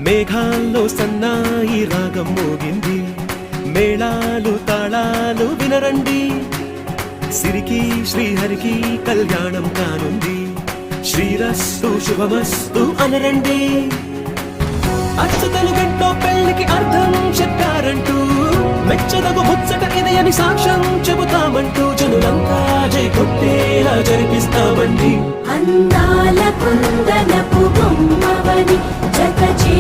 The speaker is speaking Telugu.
మేఘాల్లో సన్నాయి రాగం మోగింది, మేళాలు తాళాలు వినరండి, సిరికి శ్రీహరికి కళ్యాణం కానుంది, శ్రీరస్తు శుభమస్తు అనరండి. అచ్చతలు గంటో పెళ్లికి అర్థం చెప్పారంటూ, మెచ్చదగు ముచ్చట ఇది అని సాక్ష్యం చెబుతామంటూ, జనులంతా జై కొట్టేలా జరిపిస్తామండి. అందాల కుందనపు బొమ్మవని జత చే